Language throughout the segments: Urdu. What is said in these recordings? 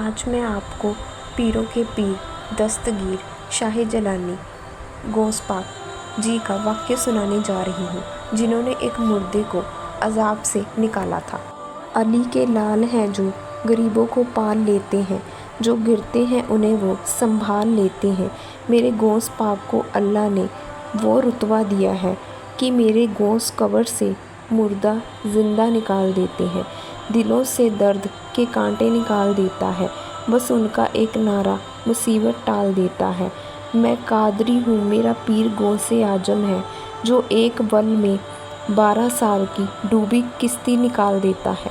آج میں آپ کو پیروں کے پیر دستگیر شاہ جیلانی غوث پاک جی کا واقعہ سنانے جا رہی ہوں، جنہوں نے ایک مردے کو عذاب سے نکالا تھا۔ علی کے لال ہیں جو غریبوں کو پال لیتے ہیں، جو گرتے ہیں انہیں وہ سنبھال لیتے ہیں۔ میرے غوث پاک کو اللہ نے وہ رتبہ دیا ہے کہ میرے غوث قبر سے مردہ زندہ نکال دیتے ہیں، دلوں سے درد کے کانٹے نکال دیتا ہے، بس ان کا ایک نعرہ مصیبت ٹال دیتا ہے۔ میں قادری ہوں، میرا پیر غوث اعظم ہے جو ایک ول میں 12 سال کی ڈوبی کشتی نکال دیتا ہے۔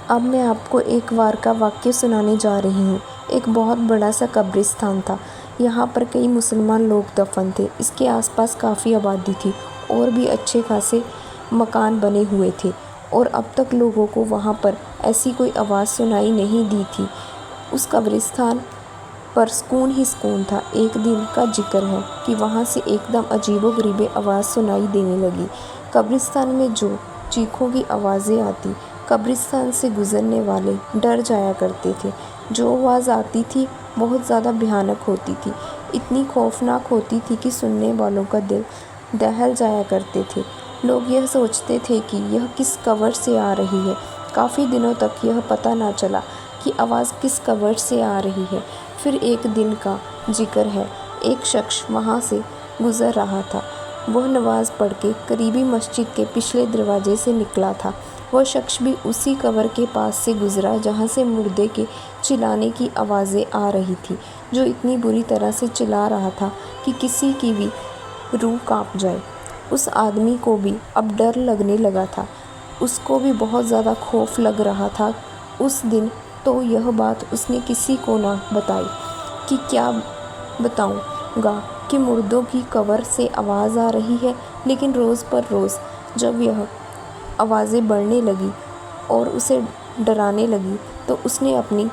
اب میں آپ کو ایک بار کا واقعہ سنانے جا رہی ہوں۔ ایک بہت بڑا سا قبرستان تھا، یہاں پر کئی مسلمان لوگ دفن تھے۔ اس کے آس پاس کافی آبادی تھی اور بھی اچھے خاصے مکان بنے ہوئے تھے، اور اب تک لوگوں کو وہاں پر ایسی کوئی آواز سنائی نہیں دی تھی۔ اس قبرستان پر سکون ہی سکون تھا۔ ایک دن کا ذکر ہے کہ وہاں سے ایک دم عجیب و غریب آواز سنائی دینے لگی۔ قبرستان میں جو چیخوں کی آوازیں آتی، قبرستان سے گزرنے والے ڈر جایا کرتے تھے۔ جو آواز آتی تھی بہت زیادہ بھیانک ہوتی تھی، اتنی خوفناک ہوتی تھی کہ سننے والوں کا دل دہل جایا کرتے تھے۔ لوگ یہ سوچتے تھے کہ یہ کس قبر سے آ رہی ہے۔ کافی دنوں تک یہ پتہ نہ چلا کہ آواز کس قبر سے آ رہی ہے۔ پھر ایک دن کا ذکر ہے، ایک شخص وہاں سے گزر رہا تھا۔ وہ نماز پڑھ کے قریبی مسجد کے پچھلے دروازے سے نکلا تھا۔ وہ شخص بھی اسی قبر کے پاس سے گزرا جہاں سے مردے کے چلانے کی آوازیں آ رہی تھی، جو اتنی بری طرح سے چلا رہا تھا کہ کسی کی بھی روح کانپ جائے۔ اس آدمی کو بھی اب ڈر لگنے لگا تھا، اس کو بھی بہت زیادہ خوف لگ رہا تھا۔ اس دن تو یہ بات اس نے کسی کو نہ بتائی کہ کیا بتاؤں گا کہ مردوں کی قبر سے آواز آ رہی ہے، لیکن روز پر روز جب یہ آوازیں بڑھنے لگی اور اسے ڈرانے لگی تو اس نے اپنی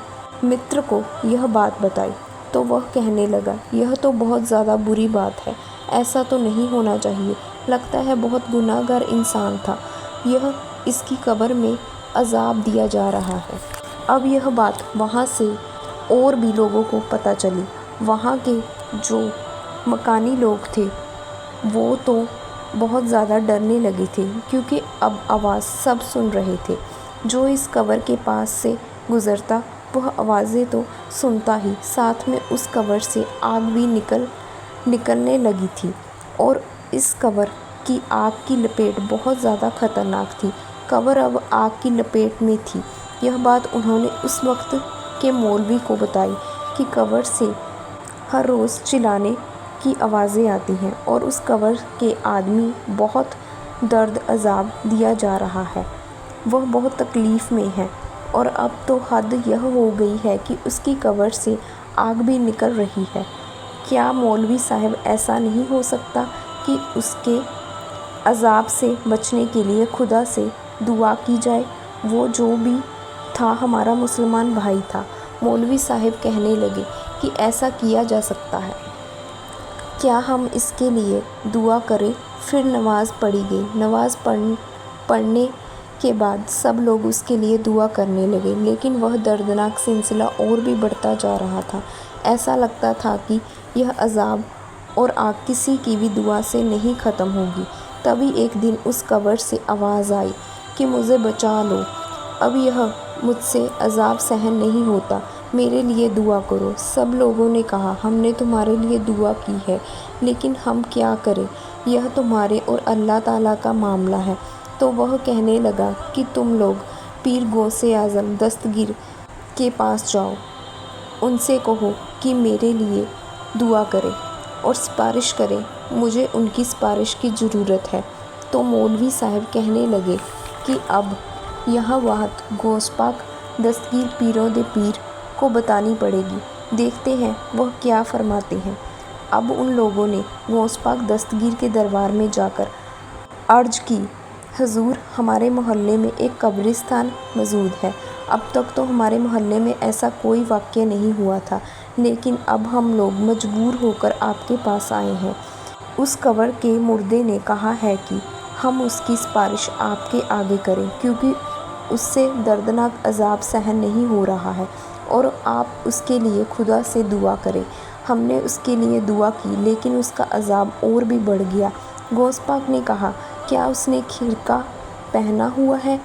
متر کو یہ بات بتائی، تو وہ کہنے لگا یہ تو بہت زیادہ بری بات ہے، ایسا تو نہیں ہونا چاہیے، لگتا ہے بہت گناہ گار انسان تھا، یہ اس کی قبر میں عذاب دیا جا رہا ہے۔ اب یہ بات وہاں سے اور بھی لوگوں کو پتہ چلی۔ وہاں کے جو مکانی لوگ تھے وہ تو بہت زیادہ ڈرنے لگے تھے، کیونکہ اب آواز سب سن رہے تھے۔ جو اس قبر کے پاس سے گزرتا وہ آوازیں تو سنتا ہی، ساتھ میں اس قبر سے آگ بھی نکلنے لگی تھی، اور اس قبر کی آگ کی لپیٹ بہت زیادہ خطرناک تھی۔ قبر اب آگ کی لپیٹ میں تھی۔ یہ بات انہوں نے اس وقت کے مولوی کو بتائی کہ قبر سے ہر روز چلانے کی آوازیں آتی ہیں اور اس قبر کے آدمی بہت درد عذاب دیا جا رہا ہے، وہ بہت تکلیف میں ہے، اور اب تو حد یہ ہو گئی ہے کہ اس کی قبر سے آگ بھی نکل رہی ہے۔ کیا مولوی صاحب ایسا نہیں ہو سکتا کہ اس کے عذاب سے بچنے کے لیے خدا سے دعا کی جائے؟ وہ جو بھی تھا ہمارا مسلمان بھائی تھا۔ مولوی صاحب کہنے لگے کہ ایسا کیا جا سکتا ہے، کیا ہم اس کے لیے دعا کریں؟ پھر نماز پڑھی گئی۔ نماز پڑھنے کے بعد سب لوگ اس کے لیے دعا کرنے لگے، لیکن وہ دردناک سلسلہ اور بھی بڑھتا جا رہا تھا۔ ایسا لگتا تھا کہ یہ عذاب اور آگ کسی کی بھی دعا سے نہیں ختم ہوگی۔ تبھی ایک دن اس قبر سے آواز آئی کہ مجھے بچا لو، اب یہ مجھ سے عذاب سہن نہیں ہوتا، میرے لیے دعا کرو۔ سب لوگوں نے کہا ہم نے تمہارے لیے دعا کی ہے، لیکن ہم کیا کریں، یہ تمہارے اور اللہ تعالیٰ کا معاملہ ہے۔ تو وہ کہنے لگا کہ تم لوگ پیر غوث اعظم دستگیر کے پاس جاؤ، ان سے کہو کہ میرے لیے دعا کریں اور سفارش کریں، مجھے ان کی سفارش کی ضرورت ہے۔ تو مولوی صاحب کہنے لگے کہ اب یہ بات غوث پاک دستگیر پیروں دے پیر کو بتانی پڑے گی، دیکھتے ہیں وہ کیا فرماتے ہیں۔ اب ان لوگوں نے غوث پاک دستگیر کے دربار میں جا کر عرض کی، حضور ہمارے محلے میں ایک قبرستان موجود ہے، اب تک تو ہمارے محلے میں ایسا کوئی واقعہ نہیں ہوا تھا، لیکن اب ہم لوگ مجبور ہو کر آپ کے پاس آئے ہیں۔ اس قبر کے مردے نے کہا ہے کہ ہم اس کی سفارش آپ کے آگے کریں، کیونکہ اس سے دردناک عذاب سہن نہیں ہو رہا ہے۔ اور آپ اس کے لیے خدا سے دعا کریں۔ ہم نے اس کے لیے دعا کی لیکن اس کا عذاب اور بھی بڑھ گیا۔ غوث پاک نے کہا، کیا اس نے خرقہ پہنا ہوا ہے؟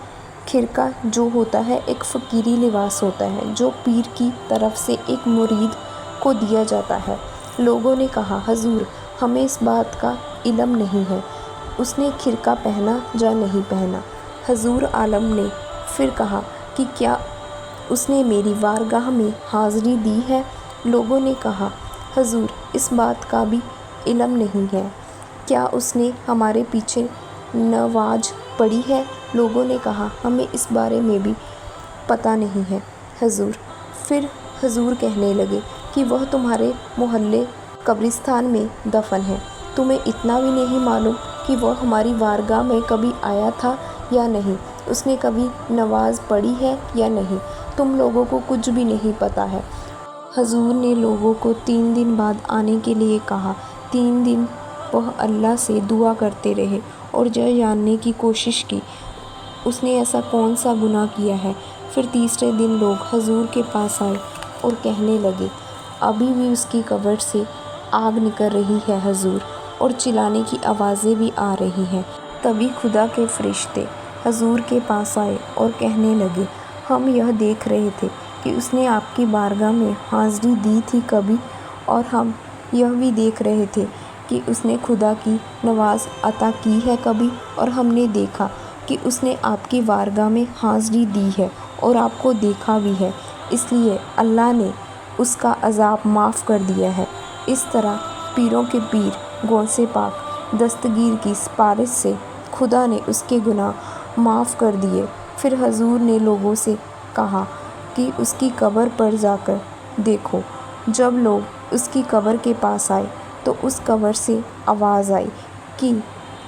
خرقہ جو ہوتا ہے ایک فقیری لباس ہوتا ہے جو پیر کی طرف سے ایک مرید کو دیا جاتا ہے۔ لوگوں نے کہا، حضور ہمیں اس بات کا علم نہیں ہے، اس نے خرقہ پہنا یا نہیں پہنا۔ حضور عالم نے پھر کہا کہ کیا اس نے میری بارگاہ میں حاضری دی ہے؟ لوگوں نے کہا، حضور اس بات کا بھی علم نہیں ہے۔ کیا اس نے ہمارے پیچھے نماز پڑھی ہے؟ لوگوں نے کہا، ہمیں اس بارے میں بھی پتہ نہیں ہے حضور۔ پھر حضور کہنے لگے کہ وہ تمہارے محلے قبرستان میں دفن ہے۔ تمہیں اتنا بھی نہیں معلوم کہ وہ ہماری بارگاہ میں کبھی آیا تھا یا نہیں، اس نے کبھی نماز پڑھی ہے یا نہیں، تم لوگوں کو کچھ بھی نہیں پتہ ہے۔ حضور نے لوگوں کو 3 دن بعد آنے کے لیے کہا۔ 3 دن وہ اللہ سے دعا کرتے رہے اور یہ جاننے کی کوشش کی اس نے ایسا کون سا گناہ کیا ہے۔ پھر تیسرے دن لوگ حضور کے پاس آئے اور کہنے لگے، ابھی بھی اس کی قبر سے آگ نکل رہی ہے حضور، اور چلانے کی آوازیں بھی آ رہی ہیں۔ تبھی خدا کے فرشتے حضور کے پاس آئے اور کہنے لگے، ہم یہ دیکھ رہے تھے کہ اس نے آپ کی بارگاہ میں حاضری دی تھی کبھی، اور ہم یہ بھی دیکھ رہے تھے کہ اس نے خدا کی نماز عطا کی ہے کبھی، اور ہم نے دیکھا کہ اس نے آپ کی بارگاہ میں حاضری دی ہے اور آپ کو دیکھا بھی ہے، اس لیے اللہ نے اس کا عذاب معاف کر دیا ہے۔ اس طرح پیروں کے پیر غوث پاک دستگیر کی سفارش سے خدا نے اس کے گناہ معاف کر دیے۔ پھر حضور نے لوگوں سے کہا کہ اس کی قبر پر جا کر دیکھو۔ جب لوگ اس کی قبر کے پاس آئے تو اس قبر سے آواز آئی کہ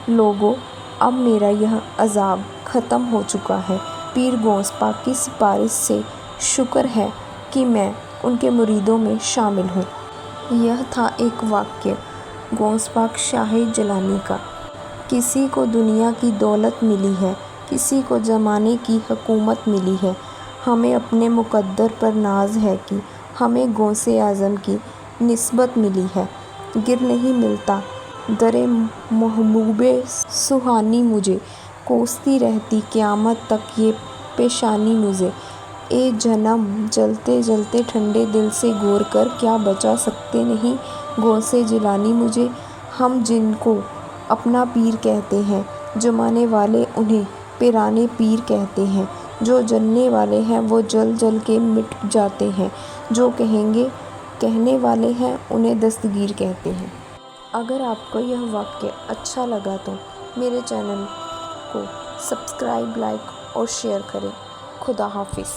لوگو، اب میرا یہ عذاب ختم ہو چکا ہے۔ پیر غوث پاک کی سفارش سے شکر ہے کہ میں ان کے مریدوں میں شامل ہوں۔ یہ تھا ایک واقعہ غوث پاک شاہ جیلانی کا۔ کسی کو دنیا کی دولت ملی ہے، کسی کو زمانے کی حکومت ملی ہے، ہمیں اپنے مقدر پر ناز ہے کہ ہمیں غوث اعظم کی نسبت ملی ہے۔ گر نہیں ملتا در محبوب سبحانی مجھے، کوستی رہتی قیامت تک یہ پیشانی مجھے۔ اے جہنم جلتے جلتے ٹھنڈے دل سے غور کر، کیا بچا سکتے نہیں غوث جیلانی مجھے۔ ہم جن کو اپنا پیر کہتے ہیں، جمانے والے انہیں پیرانے پیر کہتے ہیں، جو جلنے والے ہیں وہ جل جل کے مٹ جاتے ہیں، جو کہنے والے ہیں انہیں دستگیر کہتے ہیں۔ اگر آپ کو یہ واقعہ اچھا لگا تو میرے چینل کو سبسکرائب، لائک اور شیئر کریں۔ خدا حافظ۔